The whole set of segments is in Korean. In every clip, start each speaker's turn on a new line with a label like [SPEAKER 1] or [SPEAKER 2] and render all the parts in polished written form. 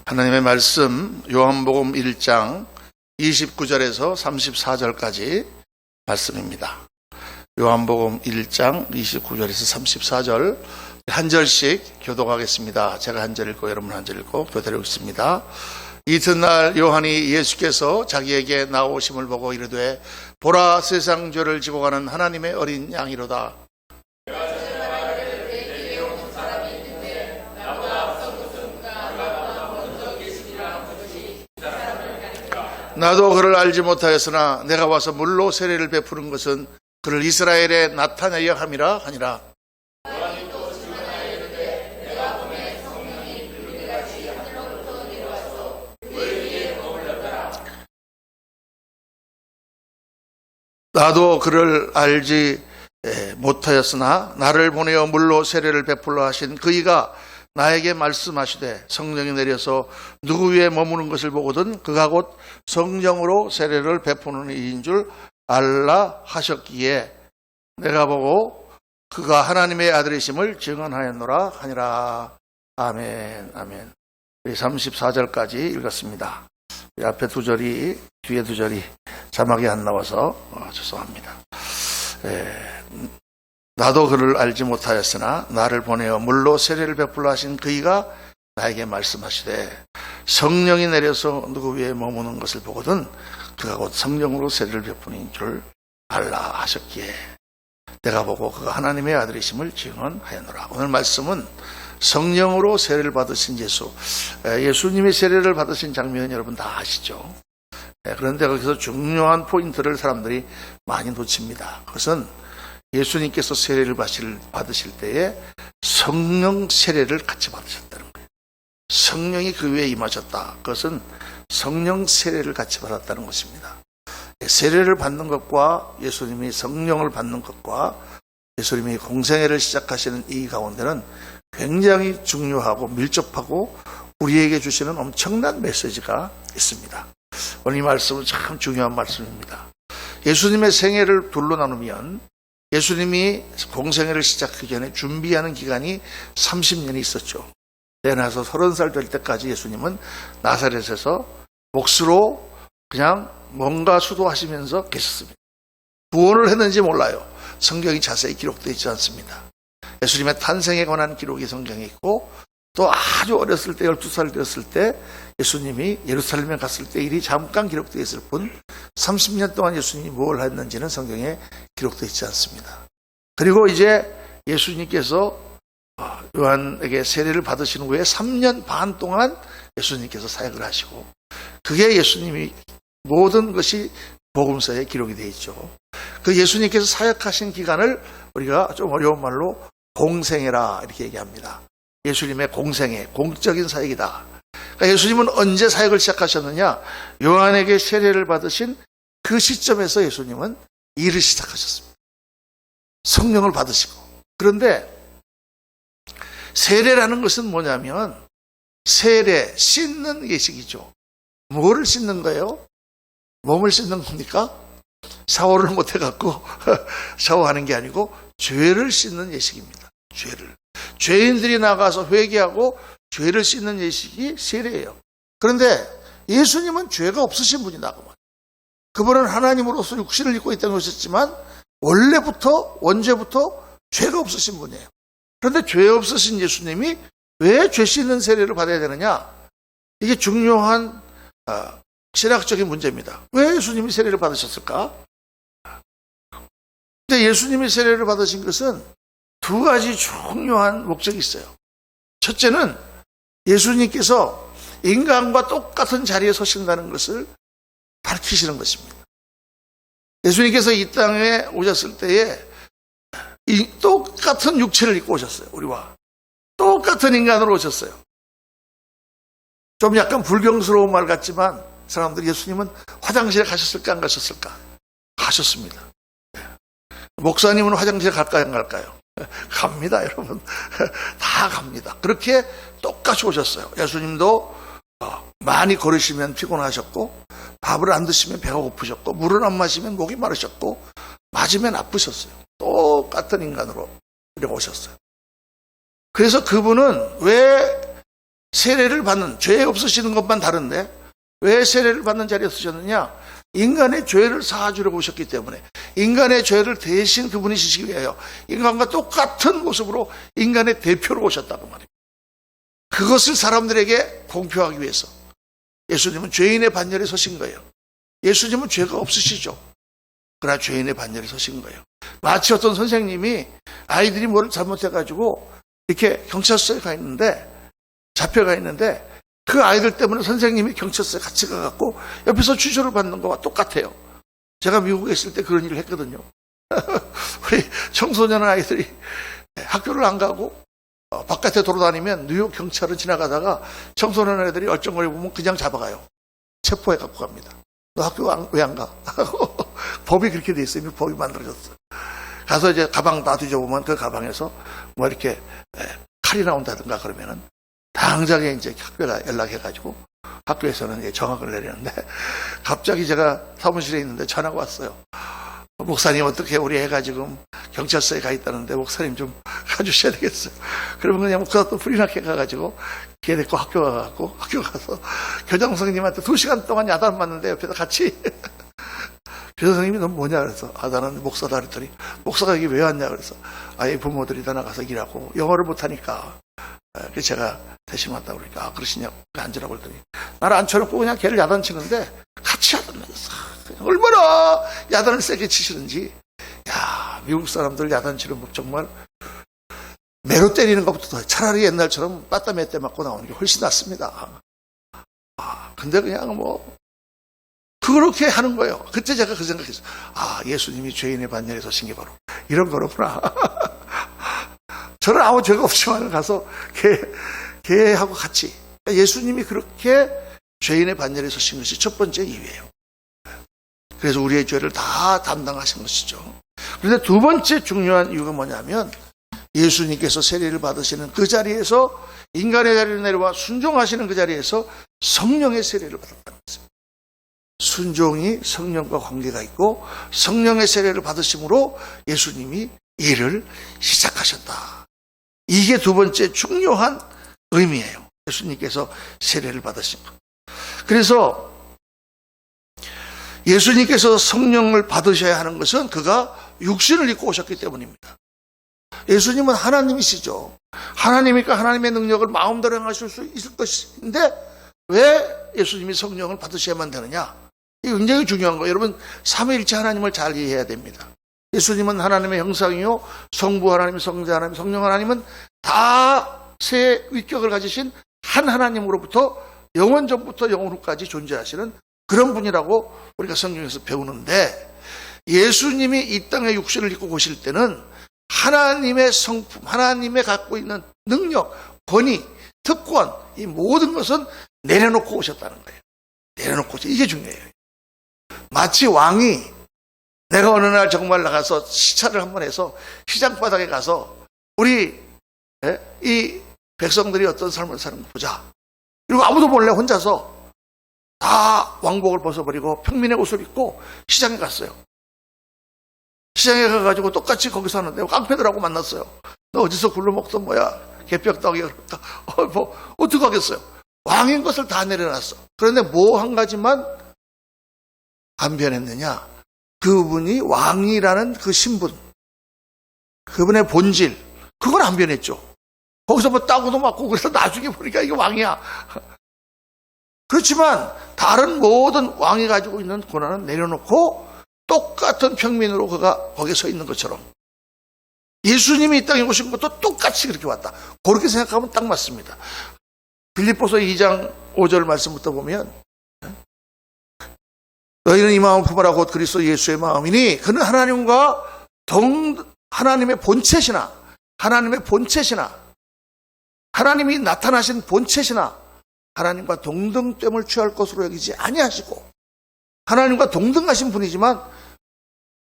[SPEAKER 1] 하나님의 말씀 요한복음 1장 29절에서 34절까지 말씀입니다. 요한복음 1장 29절에서 34절 한 절씩 교독하겠습니다. 제가 한 절 읽고 여러분 한 절 읽고 교대로 읽습니다. 이튿날 요한이 예수께서 자기에게 나오심을 보고 이르되 보라, 세상 죄를 지고 가는 하나님의 어린 양이로다. 나도 그를 알지 못하였으나 내가 와서 물로 세례를 베푸는 것은 그를 이스라엘에 나타내려 함이라 하니라. 나도 그를 알지 못하였으나 나를 보내어 물로 세례를 베풀러 하신 그이가 나에게 말씀하시되 성령이 내려서 누구 위에 머무는 것을 보거든 그가 곧 성령으로 세례를 베푸는 이인 줄 알라 하셨기에 내가 보고 그가 하나님의 아들이심을 증언하였노라 하니라. 아멘. 아멘. 34절까지 읽었습니다. 앞에 두 절이 뒤에 두 절이 자막이 안 나와서 죄송합니다. 나도 그를 알지 못하였으나 나를 보내어 물로 세례를 베풀러 하신 그이가 나에게 말씀하시되 성령이 내려서 누구 위에 머무는 것을 보거든 그가 곧 성령으로 세례를 베푸는 줄 알라 하셨기에 내가 보고 그가 하나님의 아들이심을 증언하였노라. 오늘 말씀은 성령으로 세례를 받으신 예수, 예수님이 세례를 받으신 장면 여러분 다 아시죠? 그런데 거기서 중요한 포인트를 사람들이 많이 놓칩니다. 그것은 예수님께서 세례를 받으실 때에 성령 세례를 같이 받으셨다는 거예요. 성령이 그 위에 임하셨다. 그것은 성령 세례를 같이 받았다는 것입니다. 세례를 받는 것과 예수님이 성령을 받는 것과 예수님이 공생애를 시작하시는 이 가운데는 굉장히 중요하고 밀접하고 우리에게 주시는 엄청난 메시지가 있습니다. 오늘 이 말씀은 참 중요한 말씀입니다. 예수님의 생애를 둘로 나누면 예수님이 공생애를 시작하기 전에 준비하는 기간이 30년이 있었죠. 태어나서 30살 될 때까지 예수님은 나사렛에서 몫으로 그냥 뭔가 수도하시면서 계셨습니다. 구원을 했는지 몰라요. 성경이 자세히 기록되어 있지 않습니다. 예수님의 탄생에 관한 기록이 성경에 있고 또 아주 어렸을 때 12살 되었을 때 예수님이 예루살렘에 갔을 때 일이 잠깐 기록되어 있을 뿐 30년 동안 예수님이 뭘 했는지는 성경에 기록되어 있지 않습니다. 그리고 이제 예수님께서 요한에게 세례를 받으신 후에 3년 반 동안 예수님께서 사역을 하시고 그게 예수님이 모든 것이 복음서에 기록이 되어 있죠. 그 예수님께서 사역하신 기간을 우리가 좀 어려운 말로 공생애라 이렇게 얘기합니다. 예수님의 공생애, 공적인 사역이다. 그러니까 예수님은 언제 사역을 시작하셨느냐? 요한에게 세례를 받으신 그 시점에서 예수님은 일을 시작하셨습니다. 성령을 받으시고. 그런데 세례라는 것은 뭐냐면 세례, 씻는 예식이죠. 뭐를 씻는 거예요? 몸을 씻는 겁니까? 샤워를 못 해갖고 샤워하는 게 아니고 죄를 씻는 예식입니다. 죄를. 죄인들이 나가서 회개하고 죄를 씻는 예식이 세례예요. 그런데 예수님은 죄가 없으신 분이다. 그분은 하나님으로서 육신을 입고 있다는 것이었지만 원래부터 원죄부터 죄가 없으신 분이에요. 그런데 죄 없으신 예수님이 왜 죄 씻는 세례를 받아야 되느냐? 이게 중요한 신학적인 문제입니다. 왜 예수님이 세례를 받으셨을까? 근데 예수님이 세례를 받으신 것은 두 가지 중요한 목적이 있어요. 첫째는 예수님께서 인간과 똑같은 자리에 서신다는 것을 밝히시는 것입니다. 예수님께서 이 땅에 오셨을 때에 똑같은 육체를 입고 오셨어요. 우리와 똑같은 인간으로 오셨어요. 좀 약간 불경스러운 말 같지만 사람들이 예수님은 화장실에 가셨을까 안 가셨을까? 가셨습니다. 목사님은 화장실에 갈까요 안 갈까요? 갑니다, 여러분. 다 갑니다. 그렇게 똑같이 오셨어요. 예수님도 많이 걸으시면 피곤하셨고 밥을 안 드시면 배가 고프셨고 물을 안 마시면 목이 마르셨고 맞으면 아프셨어요. 똑같은 인간으로 오셨어요. 그래서 그분은 왜 세례를 받는, 죄 없으시는 것만 다른데 왜 세례를 받는 자리에 서셨느냐? 인간의 죄를 사하주려고 오셨기 때문에, 인간의 죄를 대신 그분이 지시기 위하여 인간과 똑같은 모습으로 인간의 대표로 오셨다고 말입니다. 그것을 사람들에게 공표하기 위해서 예수님은 죄인의 반열에 서신 거예요. 예수님은 죄가 없으시죠. 그러나 죄인의 반열에 서신 거예요. 마치 어떤 선생님이 아이들이 뭘 잘못해가지고 이렇게 경찰서에 가 있는데, 잡혀가 있는데, 그 아이들 때문에 선생님이 경찰서에 같이 가갖고 옆에서 취조를 받는 거와 똑같아요. 제가 미국에 있을 때 그런 일을 했거든요. 우리 청소년 아이들이 학교를 안 가고 바깥에 돌아다니면 뉴욕 경찰을 지나가다가 청소년 애들이 얼쩡거리 보면 그냥 잡아가요. 체포해 갖고 갑니다. 너 학교 왜 안 가? 법이 그렇게 돼 있어요. 법이 만들어졌어요. 가서 이제 가방 다 뒤져보면 그 가방에서 뭐 이렇게 칼이 나온다든가 그러면은 당장에 이제 학교에 연락해가지고 학교에서는 이제 정학을 내리는데, 갑자기 제가 사무실에 있는데 전화가 왔어요. 목사님, 어떻게 우리 애가 지금 경찰서에 가 있다는데 목사님 좀 가주셔야 되겠어요. 그러면 그냥 목사가 또 프리나게 가가지고 걔 데리고 학교 가갖고, 학교 가서 교장 선생님한테 2시간 동안 야단 맞는데 옆에서 같이 교장 선생님이 넌 뭐냐 그래서, 나는 목사다 그랬더니, 목사가 여기 왜 왔냐 그래서, 아예 부모들이 다 나가서 일하고 영어를 못하니까 그래서 제가 대신 왔다고 그러니까, 그러시냐고 앉으라고 그랬더니 나를 앉혀놓고 그냥 걔를 야단치는데 같이 야단맞았어. 얼마나 야단을 세게 치시는지. 야, 미국 사람들 야단치는 법 정말 매로 때리는 것부터 차라리 옛날처럼 빠따 몇 대 맞고 나오는 게 훨씬 낫습니다. 근데 그냥 뭐 그렇게 하는 거예요. 그때 제가 그 생각했어요. 예수님이 죄인의 반열에 서신 게 바로 이런 거로구나. 저는 아무 죄가 없지만 가서 걔하고 같이, 예수님이 그렇게 죄인의 반열에 서신 것이 첫 번째 이유예요. 그래서 우리의 죄를 다 담당하신 것이죠. 그런데 두 번째 중요한 이유가 뭐냐면, 예수님께서 세례를 받으시는 그 자리에서, 인간의 자리를 내려와 순종하시는 그 자리에서 성령의 세례를 받았다는 것입니다. 순종이 성령과 관계가 있고 성령의 세례를 받으심으로 예수님이 일을 시작하셨다. 이게 두 번째 중요한 의미예요. 예수님께서 세례를 받으신 것. 그래서 예수님께서 성령을 받으셔야 하는 것은 그가 육신을 입고 오셨기 때문입니다. 예수님은 하나님이시죠. 하나님이니까 하나님의 능력을 마음대로 행하실 수 있을 것인데 왜 예수님이 성령을 받으셔야만 되느냐? 이게 굉장히 중요한 거예요. 여러분, 삼위일체 하나님을 잘 이해해야 됩니다. 예수님은 하나님의 형상이요, 성부 하나님, 성자 하나님, 성령 하나님은 다 세 위격을 가지신 한 하나님으로부터 영원 전부터 영원 후까지 존재하시는 그런 분이라고 우리가 성경에서 배우는데, 예수님이 이 땅에 육신을 입고 오실 때는 하나님의 성품, 하나님의 갖고 있는 능력, 권위, 특권, 이 모든 것은 내려놓고 오셨다는 거예요. 내려놓고 오셨. 이게 중요해요. 마치 왕이 내가 어느 날 정말 나가서 시찰을 한번 해서 시장 바닥에 가서 우리 이 백성들이 어떤 삶을 사는 거 보자. 그리고 아무도 몰래 혼자서 다 왕복을 벗어버리고 평민의 옷을 입고 시장에 갔어요. 시장에 가가지고 똑같이 거기서 하는데 깡패들하고 만났어요. 너 어디서 굴러먹던 뭐야? 개벽떡이야. 그러니까 뭐 어떻게 하겠어요? 왕인 것을 다 내려놨어. 그런데 뭐 한 가지만 안 변했느냐? 그분이 왕이라는 그 신분, 그분의 본질, 그건 안 변했죠. 거기서 뭐 따고도 맞고 그래서 나중에 보니까 이게 왕이야. 그렇지만 다른 모든 왕이 가지고 있는 권한은 내려놓고 똑같은 평민으로 그가 거기에 서 있는 것처럼 예수님이 이 땅에 오신 것도 똑같이 그렇게 왔다. 그렇게 생각하면 딱 맞습니다. 빌립보서 2장 5절 말씀부터 보면, 너희는 이 마음 품으라 곧 그리스도 예수의 마음이니 그는 하나님과 하나님의 본체시나 하나님이 나타나신 본체시나 하나님과 동등됨을 취할 것으로 여기지 아니하시고, 하나님과 동등하신 분이지만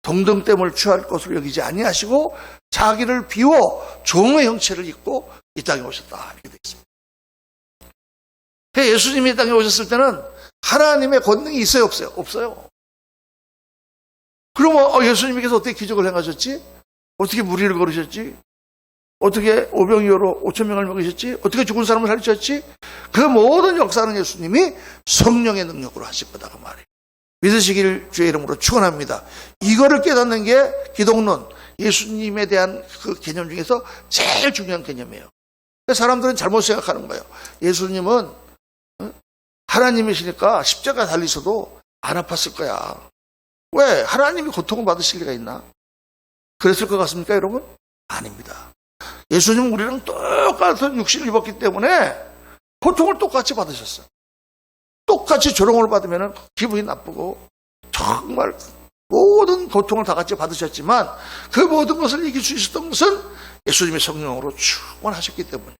[SPEAKER 1] 동등됨을 취할 것으로 여기지 아니하시고 자기를 비워 종의 형체를 입고 이 땅에 오셨다. 이렇게 되어 있습니다. 예수님이 이 땅에 오셨을 때는 하나님의 권능이 있어요, 없어요? 없어요. 그러면 예수님께서 어떻게 기적을 행하셨지? 어떻게 무리를 걸으셨지? 어떻게 오병이어로 5,000명을 먹이셨지? 어떻게 죽은 사람을 살리셨지? 그 모든 역사는 예수님이 성령의 능력으로 하실 거다 그 말이에요. 믿으시길 주의 이름으로 축원합니다. 이거를 깨닫는 게 기독론, 예수님에 대한 그 개념 중에서 제일 중요한 개념이에요. 사람들은 잘못 생각하는 거예요. 예수님은 하나님이시니까 십자가 달리셔도 안 아팠을 거야. 왜? 하나님이 고통을 받으실 리가 있나? 그랬을 것 같습니까, 여러분? 아닙니다. 예수님은 우리랑 똑같은 육신을 입었기 때문에 고통을 똑같이 받으셨어요. 똑같이 조롱을 받으면 기분이 나쁘고 정말 모든 고통을 다 같이 받으셨지만 그 모든 것을 이길 수 있었던 것은 예수님의 성령으로 충만하셨기 때문에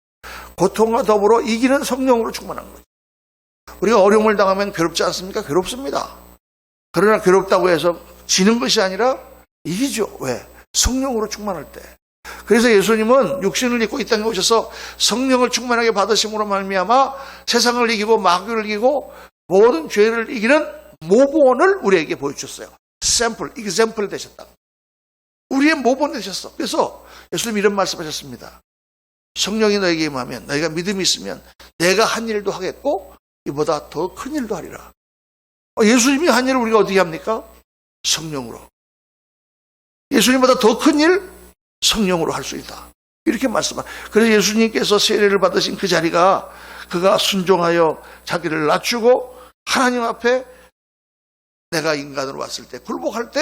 [SPEAKER 1] 고통과 더불어 이기는 성령으로 충만한 거죠. 우리가 어려움을 당하면 괴롭지 않습니까? 괴롭습니다. 그러나 괴롭다고 해서 지는 것이 아니라 이기죠. 왜? 성령으로 충만할 때. 그래서 예수님은 육신을 입고 이 땅에 오셔서 성령을 충만하게 받으심으로 말미암아 세상을 이기고 마귀를 이기고 모든 죄를 이기는 모본을 우리에게 보여주셨어요. 샘플, example 되셨다. 우리의 모본 되셨어. 그래서 예수님 이런 말씀하셨습니다. 성령이 너에게 임하면 너희가 믿음이 있으면 내가 한 일도 하겠고 이보다 더 큰 일도 하리라. 예수님이 한 일을 우리가 어떻게 합니까? 성령으로. 예수님보다 더 큰 일 성령으로 할 수 있다. 이렇게 말씀합니다. 그래서 예수님께서 세례를 받으신 그 자리가 그가 순종하여 자기를 낮추고 하나님 앞에 내가 인간으로 왔을 때 굴복할 때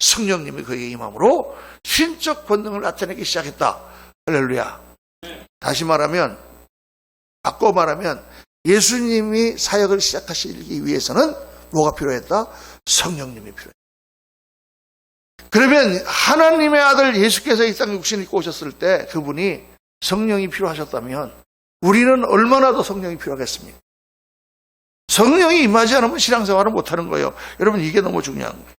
[SPEAKER 1] 성령님이 그에게 임함으로 신적 본능을 나타내기 시작했다. 할렐루야. 다시 말하면 바꿔 말하면 예수님이 사역을 시작하시기 위해서는 뭐가 필요했다? 성령님이 필요했다. 그러면 하나님의 아들 예수께서 이 땅에 육신을 입고 오셨을 때 그분이 성령이 필요하셨다면 우리는 얼마나 더 성령이 필요하겠습니까? 성령이 임하지 않으면 신앙생활을 못하는 거예요. 여러분 이게 너무 중요한 거예요.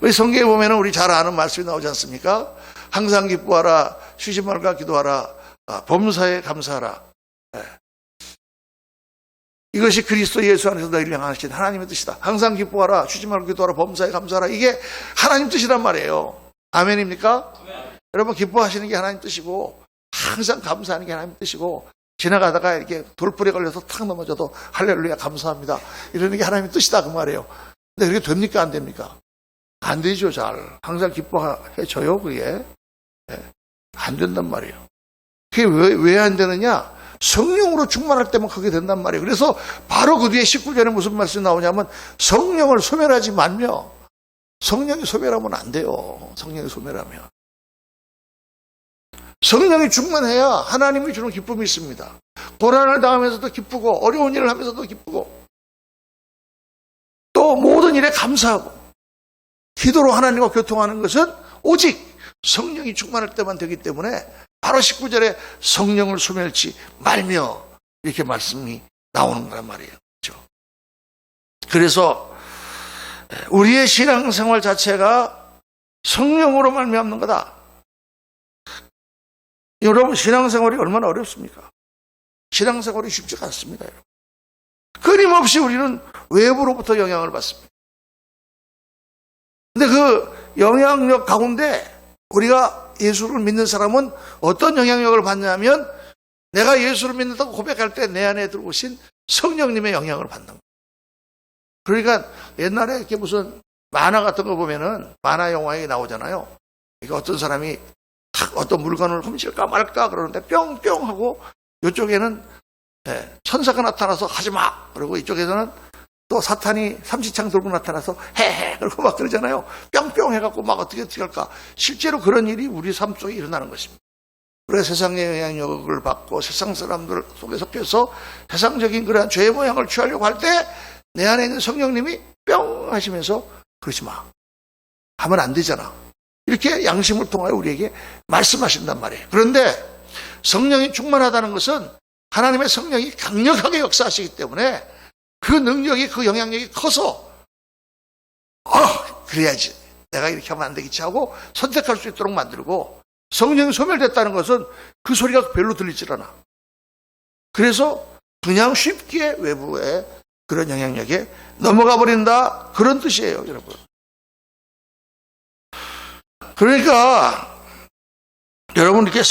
[SPEAKER 1] 우리 성경에 보면 우리 잘 아는 말씀이 나오지 않습니까? 항상 기뻐하라, 쉬지 말고 기도하라, 범사에 감사하라. 이것이 그리스도 예수 안에서 너희를 향하신 하나님의 뜻이다. 항상 기뻐하라, 쉬지 말고 기도하라, 범사에 감사하라. 이게 하나님 뜻이란 말이에요. 아멘입니까? 아멘. 여러분 기뻐하시는 게 하나님 뜻이고 항상 감사하는 게 하나님 뜻이고 지나가다가 이렇게 돌불에 걸려서 탁 넘어져도 할렐루야 감사합니다. 이러는 게 하나님의 뜻이다 그 말이에요. 근데 그게 됩니까 안 됩니까? 안 되죠. 잘. 항상 기뻐해줘요 그게. 안 된단 말이에요. 그게 왜 안 되느냐? 성령으로 충만할 때만 그게 된단 말이에요. 그래서 바로 그 뒤에 19절에 무슨 말씀이 나오냐면 성령을 소멸하지 말며. 성령이 소멸하면 안 돼요. 성령이 소멸하면. 성령이 충만해야 하나님이 주는 기쁨이 있습니다. 고난을 당하면서도 기쁘고 어려운 일을 하면서도 기쁘고 또 모든 일에 감사하고 기도로 하나님과 교통하는 것은 오직 성령이 충만할 때만 되기 때문에 바로 19절에 성령을 소멸치 말며 이렇게 말씀이 나오는 거란 말이에요. 그렇죠? 그래서 우리의 신앙생활 자체가 성령으로 말미암는 거다. 여러분 신앙생활이 얼마나 어렵습니까? 신앙생활이 쉽지가 않습니다. 여러분. 끊임없이 우리는 외부로부터 영향을 받습니다. 근데 그 영향력 가운데 우리가 예수를 믿는 사람은 어떤 영향력을 받냐면 내가 예수를 믿는다고 고백할 때 내 안에 들어오신 성령님의 영향을 받는 거예요. 그러니까 옛날에 이렇게 무슨 만화 같은 거 보면은 만화 영화에 나오잖아요. 그러니까 어떤 사람이 탁 어떤 물건을 훔칠까 말까 그러는데 뿅뿅 하고 이쪽에는 천사가 나타나서 하지마 그리고 이쪽에서는 또 사탄이 삼시창 들고 나타나서 해해 그러고 막 그러잖아요. 뿅뿅 해갖고 막 어떻게 할까. 실제로 그런 일이 우리 삶 속에 일어나는 것입니다. 그래서 세상의 영향력을 받고 세상 사람들 속에 섞여서 세상적인 그러한 죄의 모양을 취하려고 할 때 내 안에 있는 성령님이 뿅 하시면서 그러지 마 하면 안 되잖아. 이렇게 양심을 통하여 우리에게 말씀하신단 말이에요. 그런데 성령이 충만하다는 것은 하나님의 성령이 강력하게 역사하시기 때문에 그 능력이 그 영향력이 커서 그래야지 내가 이렇게 하면 안 되겠지 하고 선택할 수 있도록 만들고 성령이 소멸됐다는 것은 그 소리가 별로 들리질 않아. 그래서 그냥 쉽게 외부의 그런 영향력에 넘어가 버린다 그런 뜻이에요 여러분. 그러니까 여러분 이렇게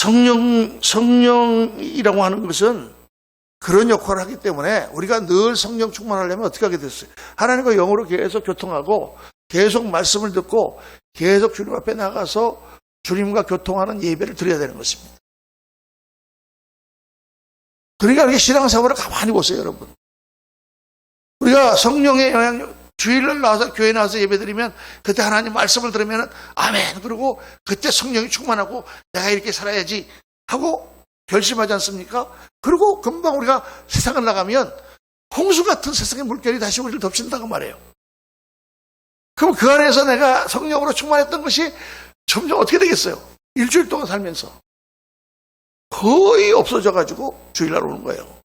[SPEAKER 1] 성령이라고 하는 것은 그런 역할을 하기 때문에 우리가 늘 성령 충만하려면 어떻게 하게 됐어요? 하나님과 영으로 계속 교통하고 계속 말씀을 듣고 계속 주님 앞에 나가서 주님과 교통하는 예배를 드려야 되는 것입니다. 그러니까 이렇게 신앙생활을 가만히 보세요, 여러분. 우리가 성령의 영향력, 주일날 나와서 교회 나와서 예배드리면 그때 하나님 말씀을 들으면 아멘. 그리고 그때 성령이 충만하고 내가 이렇게 살아야지 하고 결심하지 않습니까? 그리고 금방 우리가 세상을 나가면 홍수 같은 세상의 물결이 다시 우리를 덮친다고 말해요. 그럼 그 안에서 내가 성령으로 충만했던 것이 점점 어떻게 되겠어요? 일주일 동안 살면서 거의 없어져가지고 주일날 오는 거예요.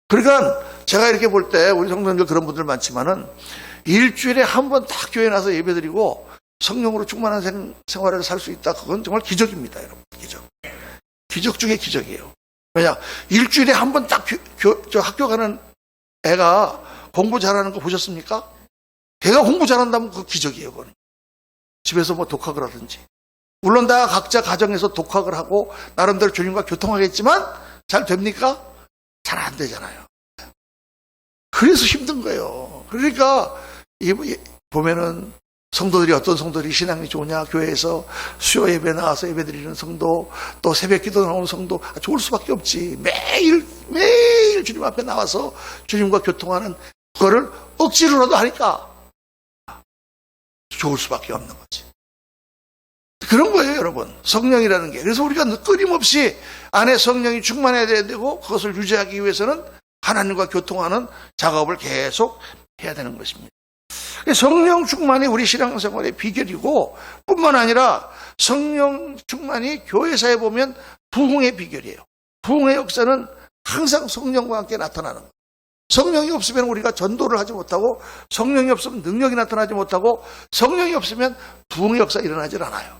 [SPEAKER 1] 그러니까 제가 이렇게 볼 때 우리 성도님들 그런 분들 많지만은 일주일에 한 번 딱 교회 나서 예배드리고 성령으로 충만한 생활을 살 수 있다. 그건 정말 기적입니다, 여러분. 기적. 기적 중에 기적이에요. 왜냐? 일주일에 한 번 딱 학교 가는 애가 공부 잘하는 거 보셨습니까? 걔가 공부 잘한다면 그거 기적이에요, 그건. 집에서 뭐 독학을 하든지. 물론 다 각자 가정에서 독학을 하고 나름대로 주님과 교통하겠지만 잘 됩니까? 잘 안 되잖아요. 그래서 힘든 거예요. 그러니까 보면은 성도들이 어떤 성도들이 신앙이 좋으냐, 교회에서 수요 예배 나와서 예배 드리는 성도, 또 새벽 기도 나오는 성도, 좋을 수밖에 없지. 매일 주님 앞에 나와서 주님과 교통하는 그거를 억지로라도 하니까 좋을 수밖에 없는 거지. 그런 거예요, 여러분. 성령이라는 게. 그래서 우리가 끊임없이 안에 성령이 충만해야 되고 그것을 유지하기 위해서는 하나님과 교통하는 작업을 계속 해야 되는 것입니다. 성령 충만이 우리 신앙생활의 비결이고 뿐만 아니라 성령 충만이 교회사에 보면 부흥의 비결이에요. 부흥의 역사는 항상 성령과 함께 나타나는 거예요. 성령이 없으면 우리가 전도를 하지 못하고 성령이 없으면 능력이 나타나지 못하고 성령이 없으면 부흥의 역사가 일어나질 않아요.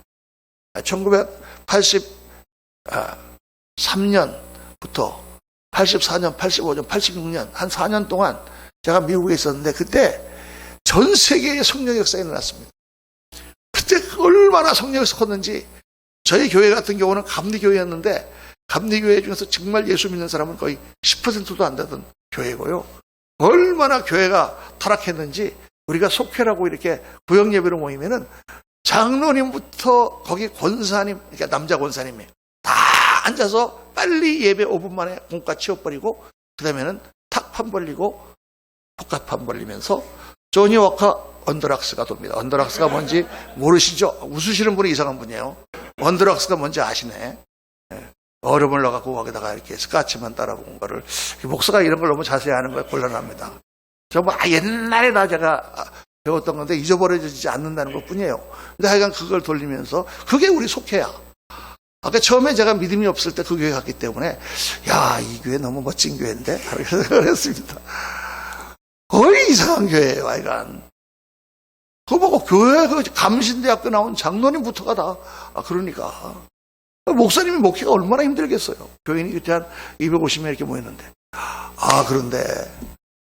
[SPEAKER 1] 1983년부터 84년, 85년, 86년 한 4년 동안 제가 미국에 있었는데 그때 전 세계에 성령의 역사가 일어났습니다. 그때 얼마나 성령이 컸는지 저희 교회 같은 경우는 감리교회였는데 감리교회 중에서 정말 예수 믿는 사람은 거의 10%도 안 되던 교회고요. 얼마나 교회가 타락했는지 우리가 속회라고 이렇게 구역 예배로 모이면은 장로님부터 거기 권사님, 그러니까 남자 권사님이 다 앉아서 빨리 예배 5분 만에 공과 치워버리고 그 다음에는 탁판 벌리고 복합판 벌리면서 조니 워커 언더락스가 돕니다. 언더락스가 뭔지 모르시죠? 웃으시는 분이 이상한 분이에요. 언더락스가 뭔지 아시네. 얼음을 넣어갖고 거기다가 이렇게 스카치만 따라본 거를 목사가 이런 걸 너무 자세히 아는 거에 곤란합니다. 정말 옛날에 제가 배웠던 건데 잊어버려지지 않는다는 것 뿐이에요. 근데 하여간 그걸 돌리면서 그게 우리 속회야. 아까 처음에 제가 믿음이 없을 때 그 교회 갔기 때문에 야, 이 교회 너무 멋진 교회인데 그렇게 생각을 했습니다. 거의 이상한 교회예요, 하여간. 그거 보고 교회 감신대학교 나온 장로님부터가 다 그러니까 목사님이 목회가 얼마나 힘들겠어요. 교인이 그때 한 250명 이렇게 모였는데 그런데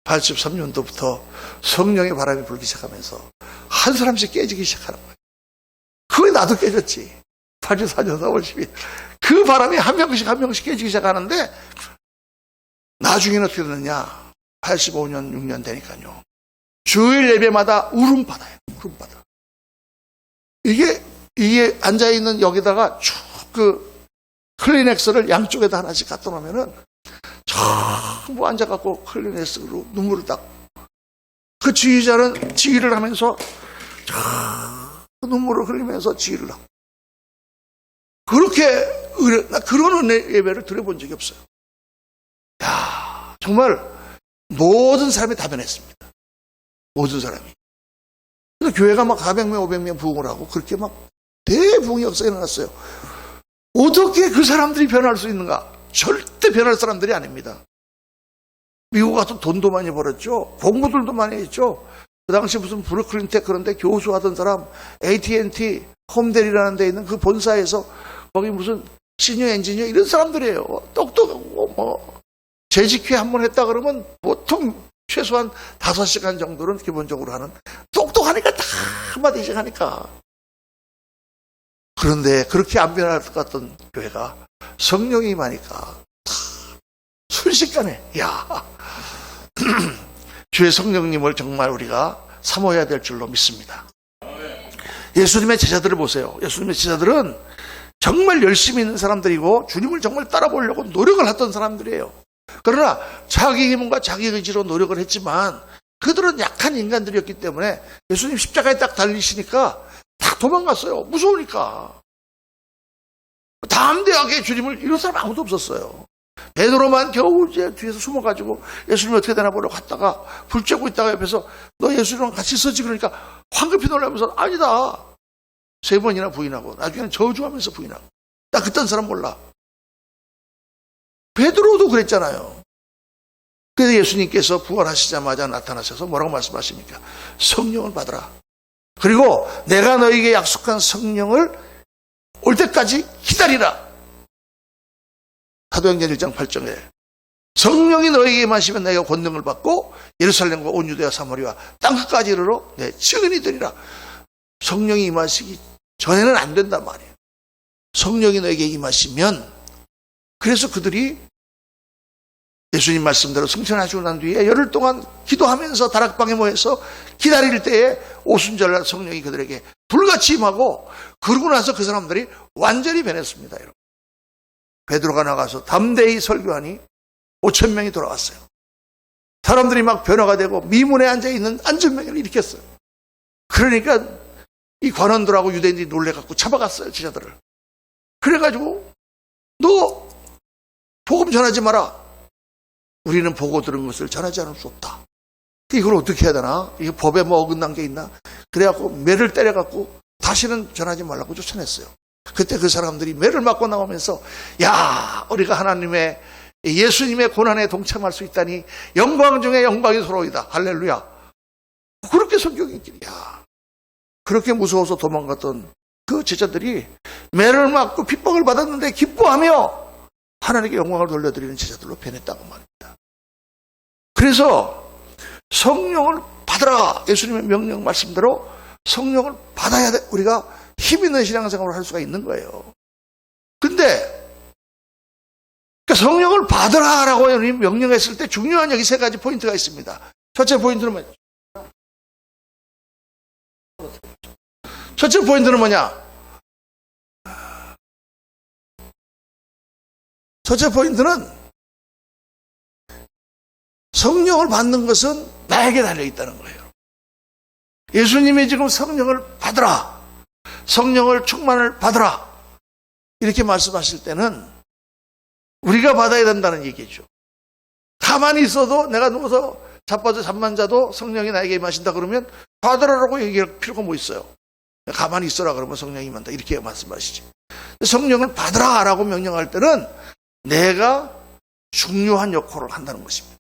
[SPEAKER 1] 83년도부터 성령의 바람이 불기 시작하면서 한 사람씩 깨지기 시작하는 거예요. 그게 나도 깨졌지. 84년 4월 10일 그 바람이 한 명씩 깨지기 시작하는데 나중에는 어떻게 됐느냐. 85년 6년 되니까요. 주일 예배마다 울음바다예요. 울음바다. 이게 앉아있는 여기다가 쭉 그 클리넥스를 양쪽에다 하나씩 갖다 놓으면은 전부 앉아갖고 클리넥스로 눈물을 닦고 그 지휘자는 지휘를 하면서 눈물을 흘리면서 지휘를 하고 그렇게 나 그런 은혜 예배를 드려본 적이 없어요. 야, 정말 모든 사람이 다 변했습니다. 모든 사람이. 그래서 교회가 막 400명, 500명 부흥을 하고 그렇게 막 대부흥의 역사가 일어났어요. 어떻게 그 사람들이 변할 수 있는가? 절대 변할 사람들이 아닙니다. 미국 가서 돈도 많이 벌었죠. 공부들도 많이 했죠. 그 당시 무슨 브루클린 텍 그런데 교수하던 사람, AT&T, 홈델이라는 데 있는 그 본사에서 거기 무슨 시니어 엔지니어 이런 사람들이에요. 똑똑하고 재직회 한번 했다 그러면 보통 최소한 5시간 정도는 기본적으로 하는 똑똑하니까 다 한마디씩 하니까. 그런데 그렇게 안 변할 것 같던 교회가 성령이 임하니까 다 순식간에, 야 주의 성령님을 정말 우리가 사모해야 될 줄로 믿습니다. 예수님의 제자들을 보세요. 예수님의 제자들은 정말 열심히 있는 사람들이고 주님을 정말 따라보려고 노력을 했던 사람들이에요. 그러나 자기 힘과 자기 의지로 노력을 했지만 그들은 약한 인간들이었기 때문에 예수님 십자가에 딱 달리시니까 다 도망갔어요. 무서우니까. 담대하게 주님을 이런 사람 아무도 없었어요. 베드로만 겨우 이제 뒤에서 숨어가지고 예수님이 어떻게 되나 보려고 갔다가 불 쬐고 있다가 옆에서 너 예수님이랑 같이 있었지 그러니까 황급히 놀라면서 아니다. 3번이나 부인하고 나중에는 저주하면서 부인하고. 나 그딴 사람 몰라. 베드로도 그랬잖아요. 그래서 예수님께서 부활하시자마자 나타나셔서 뭐라고 말씀하십니까? 성령을 받으라. 그리고 내가 너에게 약속한 성령을 올 때까지 기다리라. 사도행전 1장 8절에 성령이 너에게 임하시면 내가 권능을 받고 예루살렘과 온 유대와 사마리아 땅끝까지 이르러 내 증인이 되리라. 성령이 임하시기 전에는 안 된단 말이에요. 성령이 너에게 임하시면, 그래서 그들이 예수님 말씀대로 승천하시고 난 뒤에 열흘 동안 기도하면서 다락방에 모여서 기다릴 때에 오순절날 성령이 그들에게 불같이 임하고, 그러고 나서 그 사람들이 완전히 변했습니다. 여러분. 베드로가 나가서 담대히 설교하니 5,000명이 돌아왔어요. 사람들이 막 변화가 되고 미문에 앉아있는 안전명을 일으켰어요. 그러니까 이 관원들하고 유대인들이 놀래갖고 잡아갔어요, 제자들을. 그래가지고 너 복음 전하지 마라. 우리는 보고 들은 것을 전하지 않을 수 없다. 이걸 어떻게 해야 되나? 이게 법에 뭐 어긋난 게 있나? 그래갖고 매를 때려갖고 다시는 전하지 말라고 쫓아냈어요. 그때 그 사람들이 매를 맞고 나오면서 야, 우리가 하나님의 예수님의 고난에 동참할 수 있다니 영광 중에 영광이 서로이다. 할렐루야. 그렇게 성경이 있길이야. 그렇게 무서워서 도망갔던 그 제자들이 매를 맞고 핍박을 받았는데 기뻐하며 하나님께 영광을 돌려드리는 제자들로 변했다고 말입니다. 그래서 성령을 받으라. 예수님의 명령 말씀대로 성령을 받아야 돼. 우리가 힘 있는 신앙생활을 할 수가 있는 거예요. 근데 그러니까 성령을 받으라라고 명령했을 때 중요한 여기 3가지 포인트가 있습니다. 첫째 포인트는 뭐냐? 첫째 포인트는 뭐냐? 첫째 포인트는 성령을 받는 것은 나에게 달려있다는 거예요. 예수님이 지금 성령을 받으라, 성령을 충만을 받으라 이렇게 말씀하실 때는 우리가 받아야 된다는 얘기죠. 가만히 있어도 내가 누워서 자빠져 잠만 자도 성령이 나에게 임하신다 그러면 받으라고 얘기할 필요가 뭐 있어요. 가만히 있어라 그러면 성령이 임한다 이렇게 말씀하시지. 성령을 받으라라고 명령할 때는 내가 중요한 역할을 한다는 것입니다.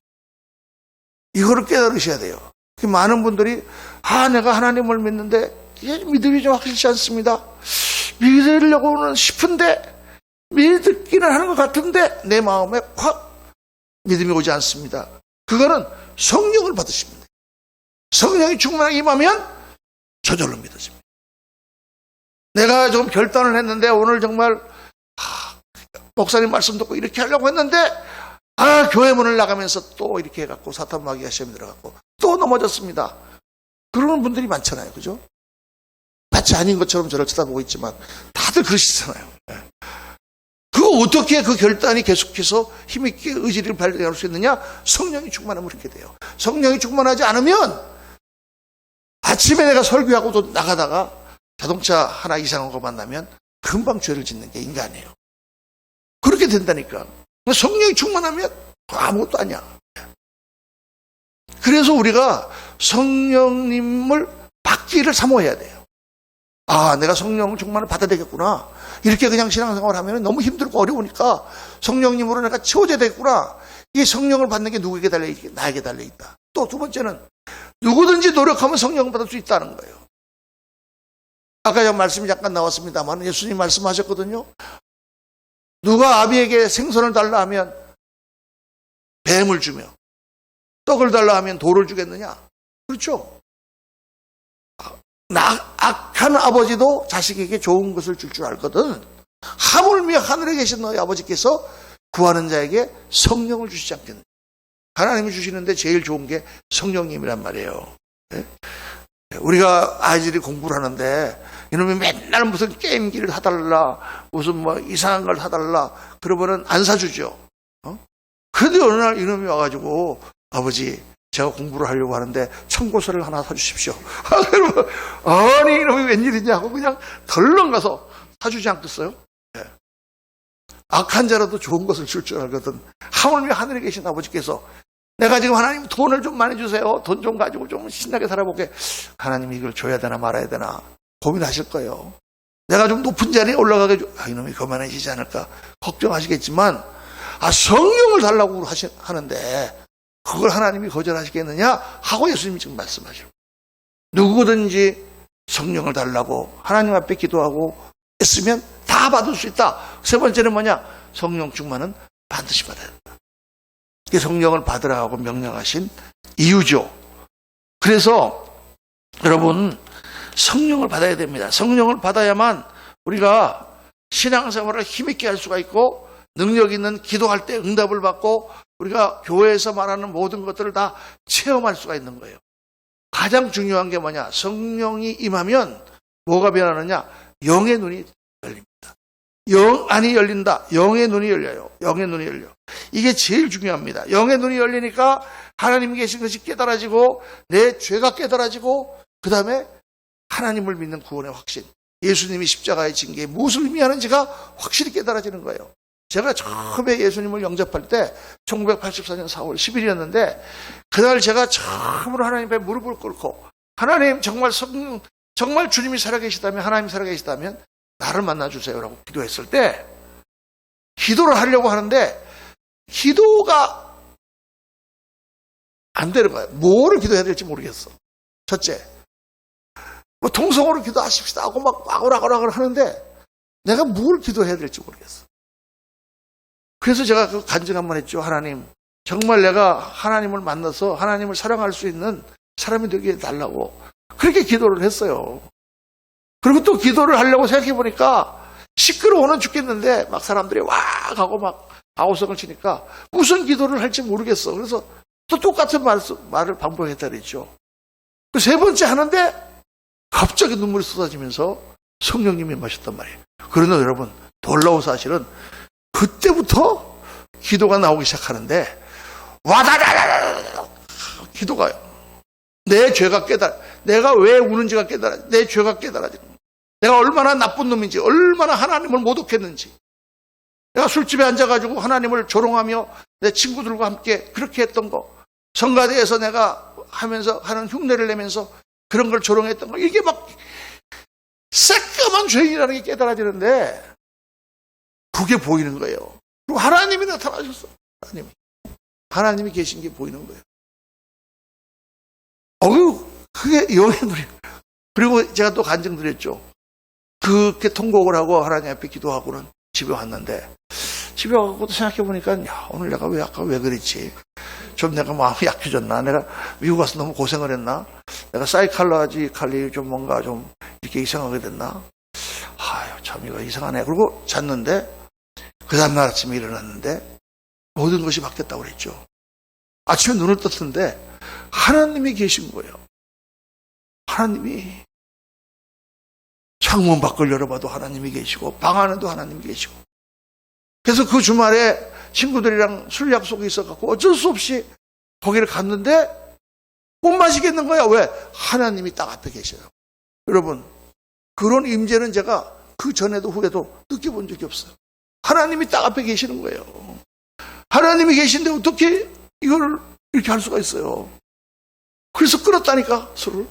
[SPEAKER 1] 이거를 깨달으셔야 돼요. 많은 분들이 내가 하나님을 믿는데 믿음이 좀 확실치 않습니다. 믿으려고는 싶은데 믿기는 하는 것 같은데 내 마음에 확 믿음이 오지 않습니다. 그거는 성령을 받으십니다. 성령이 충만하게 임하면 저절로 믿어집니다. 내가 좀 결단을 했는데 오늘 정말 목사님 말씀 듣고 이렇게 하려고 했는데 교회 문을 나가면서 또 이렇게 해갖고 사탄 마귀가 시험에 들어갔고 또 넘어졌습니다. 그러는 분들이 많잖아요. 그죠? 마치 아닌 것처럼 저를 쳐다보고 있지만 다들 그러시잖아요. 그거 어떻게 그 결단이 계속해서 힘있게 의지를 발휘할 수 있느냐? 성령이 충만하면 그렇게 돼요. 성령이 충만하지 않으면 아침에 내가 설교하고 또 나가다가 자동차 하나 이상한 거 만나면 금방 죄를 짓는 게 인간이에요. 그렇게 된다니까. 성령이 충만하면 아무것도 아니야. 그래서 우리가 성령님을 받기를 사모해야 돼요. 내가 성령 충만을 받아야 되겠구나. 이렇게 그냥 신앙생활을 하면 너무 힘들고 어려우니까 성령님으로 내가 채워져야 되겠구나. 이 성령을 받는 게 누구에게 달려있다? 나에게 달려있다. 또 두 번째는 누구든지 노력하면 성령을 받을 수 있다는 거예요. 아까 전 말씀이 잠깐 나왔습니다만 예수님 말씀하셨거든요. 누가 아비에게 생선을 달라 하면 뱀을 주며 떡을 달라 하면 돌을 주겠느냐? 그렇죠. 악한 아버지도 자식에게 좋은 것을 줄 알거든. 하물며 하늘에 계신 너희 아버지께서 구하는 자에게 성령을 주시지 않겠느냐. 하나님이 주시는데 제일 좋은 게 성령님이란 말이에요. 우리가 아이들이 공부를 하는데 이놈이 맨날 무슨 게임기를 사달라, 무슨 뭐 이상한 걸 사달라 그러면은 안 사주죠. 그런데 어느 날 이놈이 와가지고 아버지 제가 공부를 하려고 하는데 참고서를 하나 사주십시오. 그러면 아니 이놈이 웬일이냐고 그냥 덜렁 가서 사주지 않겠어요? 악한 자라도 좋은 것을 줄 줄 알거든. 하물며 하늘에 계신 아버지께서 내가 지금 하나님 돈을 좀 많이 주세요. 돈 좀 가지고 좀 신나게 살아보게. 하나님이 이걸 줘야 되나 말아야 되나 고민하실 거예요. 내가 좀 높은 자리에 올라가게 이놈이 거만해지지 않을까 걱정하시겠지만 성령을 달라고 하는데 그걸 하나님이 거절하시겠느냐 하고 예수님이 지금 말씀하시고 누구든지 성령을 달라고 하나님 앞에 기도하고 했으면 다 받을 수 있다. 세 번째는 뭐냐? 성령 충만은 반드시 받아야 된다. 이게 성령을 받으라고 명령하신 이유죠. 그래서 여러분 성령을 받아야 됩니다. 성령을 받아야만 우리가 신앙생활을 힘있게 할 수가 있고 능력 있는 기도할 때 응답을 받고 우리가 교회에서 말하는 모든 것들을 다 체험할 수가 있는 거예요. 가장 중요한 게 뭐냐? 성령이 임하면 뭐가 변하느냐? 영의 눈이 열립니다. 영 안이 열린다. 영의 눈이 열려요. 영의 눈이 열려. 이게 제일 중요합니다. 영의 눈이 열리니까 하나님이 계신 것이 깨달아지고 내 죄가 깨달아지고 그 다음에 하나님을 믿는 구원의 확신. 예수님이 십자가에 진 게 무엇을 의미하는지가 확실히 깨달아지는 거예요. 제가 처음에 예수님을 영접할 때 1984년 4월 10일이었는데 그날 제가 처음으로 하나님 앞에 무릎을 꿇고 하나님 정말 주님이 살아계시다면 하나님 살아계시다면 나를 만나주세요라고 기도했을 때 기도를 하려고 하는데 기도가 안 되는 거예요. 뭐를 기도해야 될지 모르겠어. 첫째, 뭐 통성으로 기도하십시다 하고 막 아글아글 하는데 내가 뭘 기도해야 될지 모르겠어. 그래서 제가 그 간증 한번 했죠. 하나님, 정말 내가 하나님을 만나서 하나님을 사랑할 수 있는 사람이 되게 해달라고 그렇게 기도를 했어요. 그리고 또 기도를 하려고 생각해 보니까 시끄러워는 죽겠는데 막 사람들이 와 하고 막 아우성을 치니까 무슨 기도를 할지 모르겠어. 그래서 또 똑같은 말을 반복했다 그랬죠. 그 세 번째 하는데 갑자기 눈물이 쏟아지면서 성령님이 마셨단 말이에요. 그러나 여러분 놀라운 사실은 그때부터 기도가 나오기 시작하는데 와다다다다 기도가요. 내 죄가 내가 왜 우는지가 내 죄가 깨달아지는 거예요. 내가 얼마나 나쁜 놈인지, 얼마나 하나님을 모독했는지. 내가 술집에 앉아가지고 하나님을 조롱하며 내 친구들과 함께 그렇게 했던 거, 성가대에서 내가 하는 흉내를 내면서 그런 걸 조롱했던 거, 이게 막 새까만 죄인이라는 게 깨달아지는데 그게 보이는 거예요. 그리고 하나님이 나타나셨어. 하나님이 계신 게 보이는 거예요. 그게 영의 눈이. 그리고 제가 또 간증드렸죠. 그렇게 통곡을 하고 하나님 앞에 기도하고는 집에 왔는데 집에 와서 생각해보니까 오늘 내가 아까 왜 그랬지? 좀 내가 마음이 약해졌나? 내가 미국 가서 너무 고생을 했나? 내가 사이칼리 좀 뭔가 좀 이렇게 이상하게 됐나? 참 이거 이상하네. 그리고 잤는데 그 다음날 아침에 일어났는데 모든 것이 바뀌었다고 그랬죠. 아침에 눈을 떴는데 하나님이 계신 거예요. 하나님이 창문 밖을 열어봐도 하나님이 계시고 방 안에도 하나님이 계시고 그래서 그 주말에 친구들이랑 술 약속이 있어갖고 어쩔 수 없이 거기를 갔는데 못 마시겠는 거야. 왜? 하나님이 딱 앞에 계셔요. 여러분 그런 임재는 제가 그 전에도 후에도 느껴본 적이 없어요. 하나님이 딱 앞에 계시는 거예요. 하나님이 계신데 어떻게 이걸 이렇게 할 수가 있어요. 그래서 끊었다니까 술을.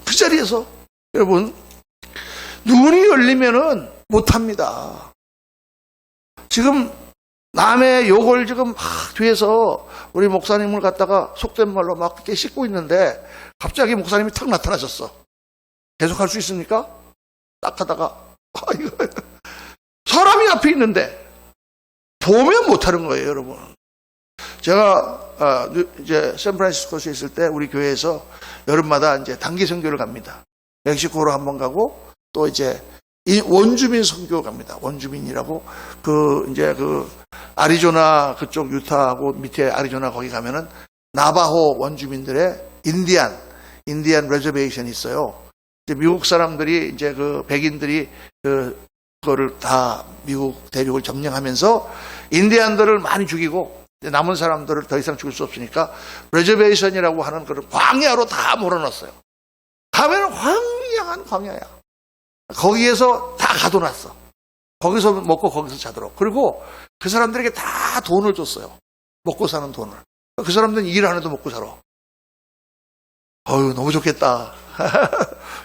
[SPEAKER 1] 그 자리에서 여러분 눈이 열리면은 못합니다. 지금 남의 욕을 지금 막 뒤에서 우리 목사님을 갖다가 속된 말로 막 이렇게 씻고 있는데 갑자기 목사님이 탁 나타나셨어. 계속 할 수 있습니까? 딱 하다가 사람이 앞에 있는데 보면 못하는 거예요, 여러분. 제가 이제 샌프란시스코에 있을 때 우리 교회에서 여름마다 이제 단기 선교를 갑니다. 멕시코로 한번 가고 또 이제 이 원주민 선교 갑니다. 원주민이라고 이제 아리조나 그쪽 유타하고 밑에 아리조나 거기 가면은 나바호 원주민들의 인디안 레저베이션이 있어요. 이제 미국 사람들이 이제 백인들이 그거를 다 미국 대륙을 점령하면서 인디안들을 많이 죽이고 남은 사람들을 더 이상 죽일 수 없으니까 레저베이션이라고 하는 그런 광야로 다 몰아넣었어요. 가면은 황량한 광야야. 거기에서 다 가둬놨어. 거기서 먹고 거기서 자도록. 그리고 그 사람들에게 다 돈을 줬어요. 먹고 사는 돈을. 그 사람들은 일 안 해도 먹고 살아. 어휴, 너무 좋겠다.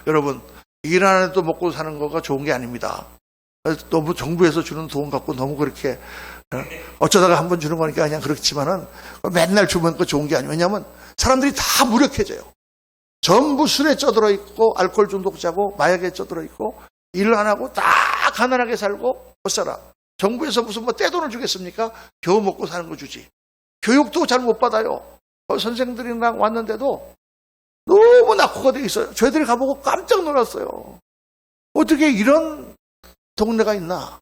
[SPEAKER 1] 여러분, 일 안 해도 먹고 사는 거가 좋은 게 아닙니다. 너무 정부에서 주는 돈 갖고 너무 그렇게 어쩌다가 한번 주는 거니까 그냥 그렇지만은 맨날 주면 그 좋은 게 아니에요. 왜냐하면 사람들이 다 무력해져요. 전부 술에 쪄들어 있고 알코올 중독자고 마약에 쪄들어 있고 일 안 하고 다 가난하게 살고 못 살아. 정부에서 무슨 떼돈을 주겠습니까? 겨우 먹고 사는 거 주지. 교육도 잘 못 받아요. 선생들이랑 왔는데도 너무 낙후가 돼 있어요. 저희들이 가보고 깜짝 놀랐어요. 어떻게 이런 동네가 있나?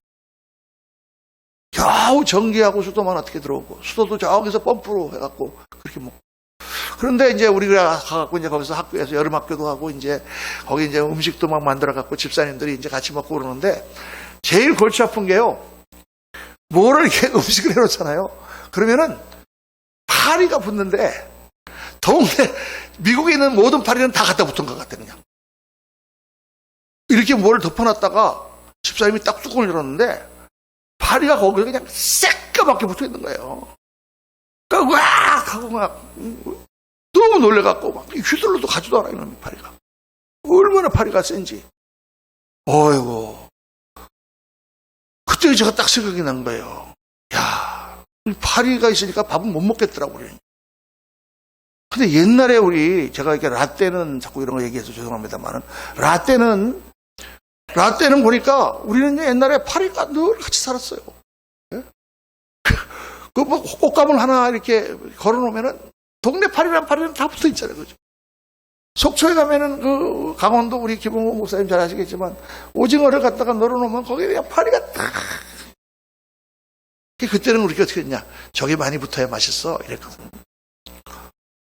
[SPEAKER 1] 겨우 전기하고 수도만 어떻게 들어오고 수도도 저기서 펌프로 해갖고 그렇게 먹고. 그런데 이제 우리가 가갖고 이제 거기서 학교에서 여름 학교도 하고 이제 거기 이제 음식도 막 만들어갖고 집사님들이 이제 같이 먹고 그러는데 제일 골치 아픈 게요. 뭐를 이렇게 음식을 해놓잖아요. 그러면은 파리가 붙는데 동네 미국에 있는 모든 파리는 다 갖다 붙은 것 같아 그냥. 이렇게 뭘 덮어놨다가 집사님이 딱 뚜껑을 열었는데 파리가 거기서 그냥 새까맣게 붙어 있는 거예요. 그러니까 와 하고 막 너무 놀래갖고 막 휘둘러도 가지도 않아요 이놈의 파리가. 얼마나 파리가 센지. 어이구. 그때 제가 딱 생각이 난 거예요. 야, 파리가 있으니까 밥은 못 먹겠더라고 그래. 근데 옛날에 제가 이렇게 라떼는 자꾸 이런 거 얘기해서 죄송합니다만은 라떼는 보니까 우리는 옛날에 파리가 늘 같이 살았어요. 예? 꽃가물 하나 이렇게 걸어놓으면은 동네 파리는 다 붙어 있잖아요. 그죠? 속초에 가면은 강원도 우리 김홍호 목사님 잘 아시겠지만 오징어를 갖다가 널어놓으면 거기에 그냥 파리가 다. 그때는 우리가 어떻게 했냐? 저게 많이 붙어야 맛있어. 이랬거든요.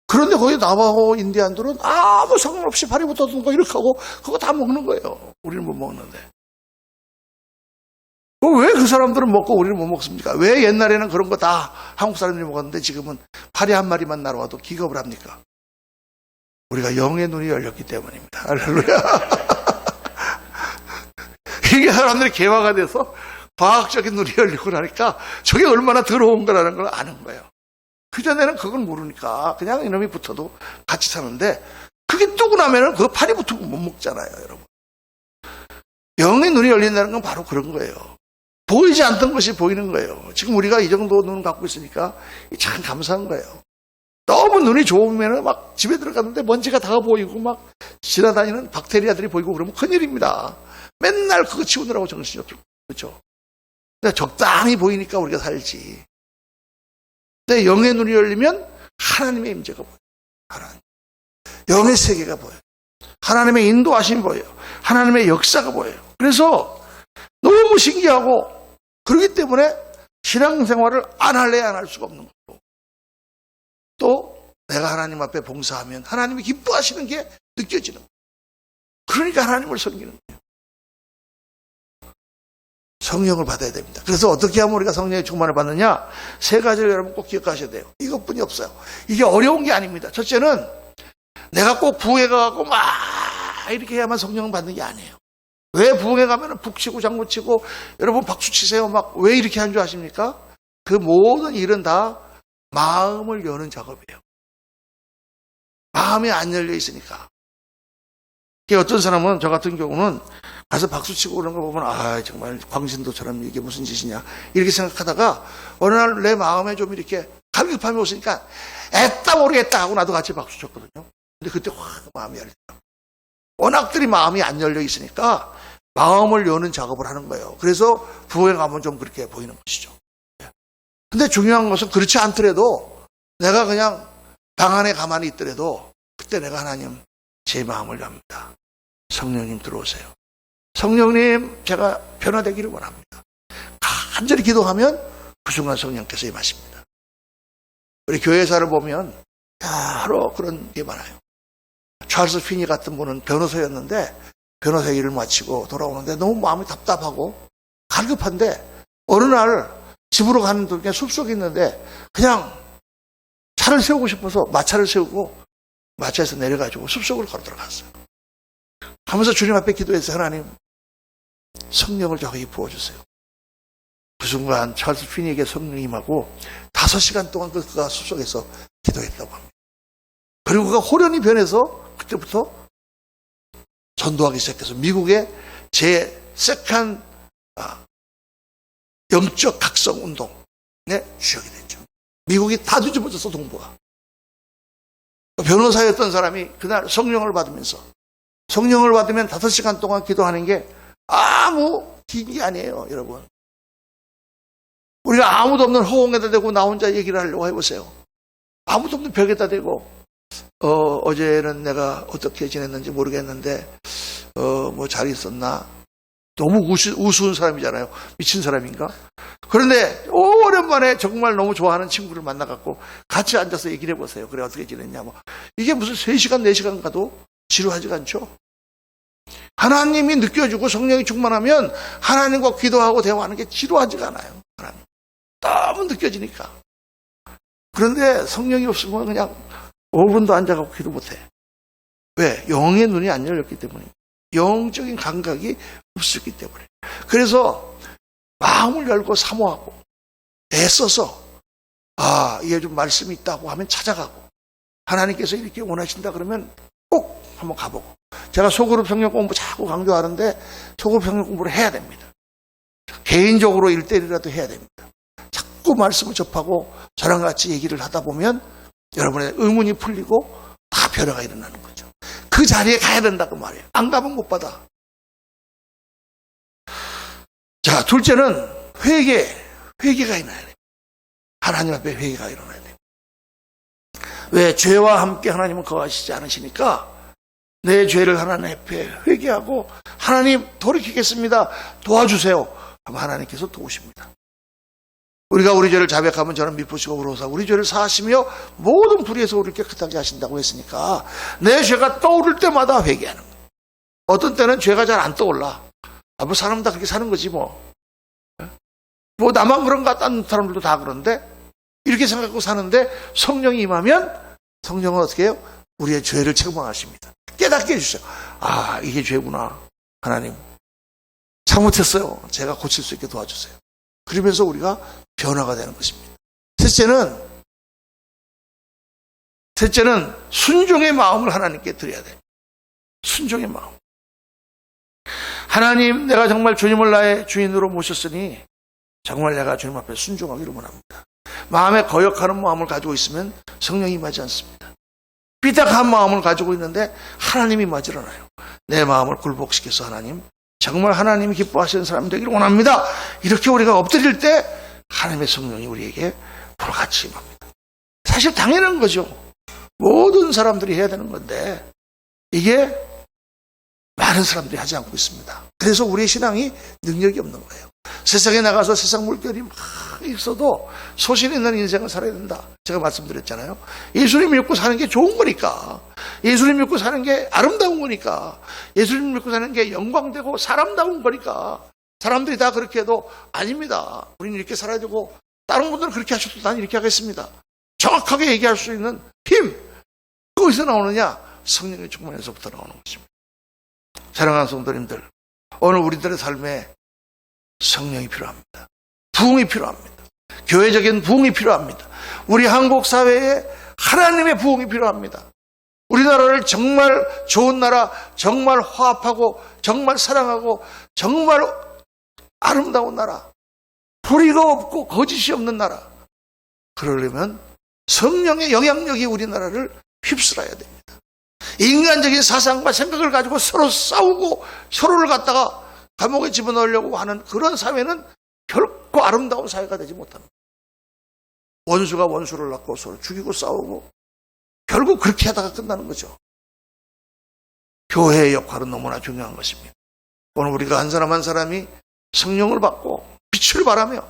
[SPEAKER 1] 그런데 거기 나바호 인디안들은 아무 상관없이 파리 붙어둔 거 이렇게 하고 그거 다 먹는 거예요. 우리는 못 먹는데. 왜 그 사람들은 먹고 우리는 못 먹습니까? 왜 옛날에는 그런 거 다 한국 사람들이 먹었는데 지금은 파리 한 마리만 날아와도 기겁을 합니까? 우리가 영의 눈이 열렸기 때문입니다. 할렐루야. 이게 사람들이 개화가 돼서 과학적인 눈이 열리고 나니까 저게 얼마나 더러운 거라는 걸 아는 거예요. 그전에는 그걸 모르니까 그냥 이놈이 붙어도 같이 사는데 그게 뜨고 나면은 그 팔이 붙은 거 못 먹잖아요, 여러분. 영의 눈이 열린다는 건 바로 그런 거예요. 보이지 않던 것이 보이는 거예요. 지금 우리가 이 정도 눈을 갖고 있으니까 참 감사한 거예요. 너무 눈이 좋으면 막 집에 들어갔는데 먼지가 다 보이고 막 지나다니는 박테리아들이 보이고 그러면 큰일입니다. 맨날 그거 치우느라고 정신이 없죠. 그렇죠? 근데 적당히 보이니까 우리가 살지. 근데 영의 눈이 열리면 하나님의 임재가 보여요. 하나님. 영의 세계가 보여요. 하나님의 인도하심이 보여요. 하나님의 역사가 보여요. 그래서 너무 신기하고 그렇기 때문에 신앙생활을 안 할래 안 할 수가 없는 거고 또 내가 하나님 앞에 봉사하면 하나님이 기뻐하시는 게 느껴지는 거예요. 그러니까 하나님을 섬기는 거예요. 성령을 받아야 됩니다. 그래서 어떻게 하면 우리가 성령의 충만을 받느냐? 세 가지를 여러분 꼭 기억하셔야 돼요. 이것뿐이 없어요. 이게 어려운 게 아닙니다. 첫째는 내가 꼭 부흥회 가고 막 이렇게 해야만 성령을 받는 게 아니에요. 왜 부흥회 가면 북치고 장구치고 여러분 박수 치세요 막 왜 이렇게 한 줄 아십니까? 그 모든 일은 다 마음을 여는 작업이에요. 마음이 안 열려 있으니까. 어떤 사람은 저 같은 경우는 가서 박수 치고 그런 거 보면 아 정말 광신도처럼 이게 무슨 짓이냐 이렇게 생각하다가 어느 날 내 마음에 좀 이렇게 갈급함이 오시니까 애따 모르겠다 하고 나도 같이 박수 쳤거든요. 근데 그때 확 마음이 열리더라고요. 워낙들이 마음이 안 열려 있으니까 마음을 여는 작업을 하는 거예요. 그래서 부흥회 가면 좀 그렇게 보이는 것이죠. 근데 중요한 것은 그렇지 않더라도 내가 그냥 방 안에 가만히 있더라도 그때 내가 하나님 제 마음을 엽니다. 성령님 들어오세요. 성령님, 제가 변화되기를 원합니다. 간절히 기도하면 그 순간 성령께서 임하십니다. 우리 교회사를 보면 여러 그런 게 많아요. 찰스 피니 같은 분은 변호사였는데 변호사 일을 마치고 돌아오는데 너무 마음이 답답하고 갈급한데 어느 날 집으로 가는 도중에 숲속에 있는데 그냥 차를 세우고 싶어서 마차를 세우고 마차에서 내려가지고 숲속으로 걸어 들어갔어요. 하면서 주님 앞에 기도해서 하나님 성령을 저에게 부어주세요. 그 순간 찰스 피니에게 성령이 임하고 5시간 동안 그가 숲속에서 기도했다고 합니다. 그리고 그가 호련히 변해서 그때부터 전도하기 시작해서 미국의 제2 영적 각성 운동에 주역이 됐죠. 미국이 다 뒤집어졌어, 동부가. 변호사였던 사람이 그날 성령을 받으면서 성령을 받으면 5시간 동안 기도하는 게 아무 긴 게 아니에요, 여러분. 우리가 아무도 없는 허공에다 대고 나 혼자 얘기를 하려고 해보세요. 아무도 없는 벽에다 대고 어제는 내가 어떻게 지냈는지 모르겠는데 뭐 잘 있었나? 너무 우스운 사람이잖아요. 미친 사람인가? 그런데 오랜만에 정말 너무 좋아하는 친구를 만나갖고 같이 앉아서 얘기를 해보세요. 그래 어떻게 지냈냐 뭐. 이게 무슨 3시간 4시간 가도 지루하지가 않죠. 하나님이 느껴주고 성령이 충만하면 하나님과 기도하고 대화하는 게 지루하지가 않아요. 하나님. 너무 느껴지니까. 그런데 성령이 없으면 그냥 5분도 앉아갖고 기도 못해. 왜? 영의 눈이 안 열렸기 때문에. 영적인 감각이 없었기 때문에. 그래서 마음을 열고 사모하고 애써서 이게 좀 말씀이 있다고 하면 찾아가고 하나님께서 이렇게 원하신다 그러면 꼭 한번 가보고. 제가 소그룹 성령 공부 자꾸 강조하는데 소그룹 성령 공부를 해야 됩니다. 개인적으로 1:1이라도 해야 됩니다. 자꾸 말씀을 접하고 저랑 같이 얘기를 하다 보면 여러분의 의문이 풀리고 다 변화가 일어나는 거죠. 그 자리에 가야 된다고 말이에요. 안 가면 못 받아. 자, 둘째는 회개가 일어나야 돼요. 하나님 앞에 회개가 일어나야 돼요. 왜? 죄와 함께 하나님은 거하시지 않으시니까 내 죄를 하나님 앞에 회개하고 하나님 돌이키겠습니다. 도와주세요. 하면 하나님께서 도우십니다. 우리가 우리 죄를 자백하면 저는 미쁘시고 의로우사 우리 죄를 사하시며 모든 불의에서 우리를 깨끗하게 하신다고 했으니까 내 죄가 떠오를 때마다 회개하는 거예요. 어떤 때는 죄가 잘 안 떠올라. 뭐 사람 다 그렇게 사는 거지 뭐. 뭐 나만 그런가? 다른 사람들도 다 그런데 이렇게 생각하고 사는데 성령이 임하면 성령은 어떻게 해요? 우리의 죄를 책망하십니다. 깨닫게 해주세요. 이게 죄구나. 하나님 잘못했어요. 제가 고칠 수 있게 도와주세요. 그러면서 우리가 변화가 되는 것입니다. 셋째는 순종의 마음을 하나님께 드려야 돼요. 순종의 마음. 하나님, 내가 정말 주님을 나의 주인으로 모셨으니 정말 내가 주님 앞에 순종하기를 원합니다. 마음에 거역하는 마음을 가지고 있으면 성령이 임하지 않습니다. 삐딱한 마음을 가지고 있는데 하나님이 임하지 않아요. 내 마음을 굴복시켜서 하나님, 정말 하나님이 기뻐하시는 사람이 되기를 원합니다. 이렇게 우리가 엎드릴 때 하나님의 성령이 우리에게 불같이 임합니다. 사실 당연한 거죠. 모든 사람들이 해야 되는 건데 이게 많은 사람들이 하지 않고 있습니다. 그래서 우리의 신앙이 능력이 없는 거예요. 세상에 나가서 세상 물결이 막 있어도 소신 있는 인생을 살아야 된다. 제가 말씀드렸잖아요. 예수님 믿고 사는 게 좋은 거니까. 예수님 믿고 사는 게 아름다운 거니까. 예수님 믿고 사는 게 영광되고 사람다운 거니까. 사람들이 다 그렇게 해도 아닙니다. 우리는 이렇게 살아야 되고 다른 분들은 그렇게 하셔도 난 이렇게 하겠습니다. 정확하게 얘기할 수 있는 힘. 거기서 나오느냐? 성령의 충만에서부터 나오는 것입니다. 사랑하는 성도님들, 오늘 우리들의 삶에 성령이 필요합니다. 부흥이 필요합니다. 교회적인 부흥이 필요합니다. 우리 한국 사회에 하나님의 부흥이 필요합니다. 우리나라를 정말 좋은 나라, 정말 화합하고 정말 사랑하고 정말 아름다운 나라, 불의가 없고 거짓이 없는 나라, 그러려면 성령의 영향력이 우리나라를 휩쓸어야 됩니다. 인간적인 사상과 생각을 가지고 서로 싸우고 서로를 갖다가 감옥에 집어넣으려고 하는 그런 사회는 결코 아름다운 사회가 되지 못합니다. 원수가 원수를 낳고 서로 죽이고 싸우고 결국 그렇게 하다가 끝나는 거죠. 교회의 역할은 너무나 중요한 것입니다. 오늘 우리가 한 사람 한 사람이 성령을 받고 빛을 발하며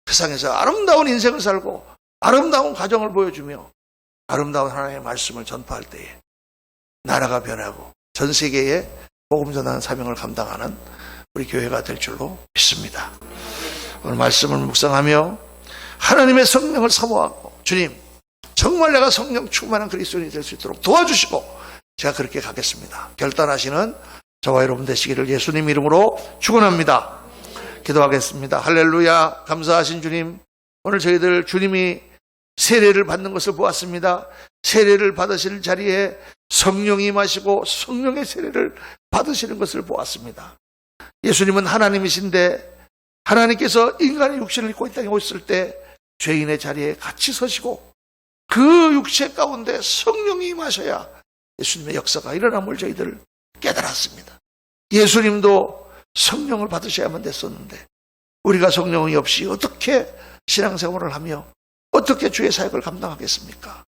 [SPEAKER 1] 세상에서 아름다운 인생을 살고 아름다운 가정을 보여주며 아름다운 하나님의 말씀을 전파할 때에 나라가 변하고 전 세계에 복음 전하는 사명을 감당하는 우리 교회가 될 줄로 믿습니다. 오늘 말씀을 묵상하며 하나님의 성령을 사모하고 주님 정말 내가 성령 충만한 그리스도인이 될 수 있도록 도와주시고 제가 그렇게 가겠습니다. 결단하시는 저와 여러분 되시기를 예수님 이름으로 축원합니다. 기도하겠습니다. 할렐루야. 감사하신 주님, 오늘 저희들 주님이 세례를 받는 것을 보았습니다. 세례를 받으실 자리에 성령이 임하시고 성령의 세례를 받으시는 것을 보았습니다. 예수님은 하나님이신데 하나님께서 인간의 육신을 입고 이 땅에 오셨을 때 죄인의 자리에 같이 서시고 그 육체 가운데 성령이 임하셔야 예수님의 역사가 일어남을 저희들 깨달았습니다. 예수님도 성령을 받으셔야만 됐었는데 우리가 성령이 없이 어떻게 신앙생활을 하며 어떻게 주의 사역을 감당하겠습니까?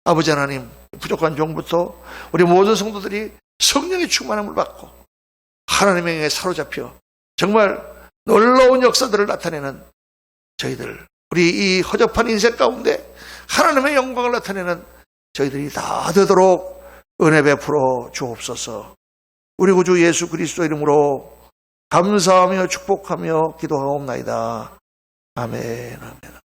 [SPEAKER 1] 아버지 하나님, 부족한 종부터 우리 모든 성도들이 성령의 충만함을 받고 하나님의 영에 사로잡혀 정말 놀라운 역사들을 나타내는 저희들, 우리 이 허접한 인생 가운데 하나님의 영광을 나타내는 저희들이 다 되도록 은혜 베풀어 주옵소서. 우리 구주 예수 그리스도 이름으로 감사하며 축복하며 기도하옵나이다. 아멘. 아멘.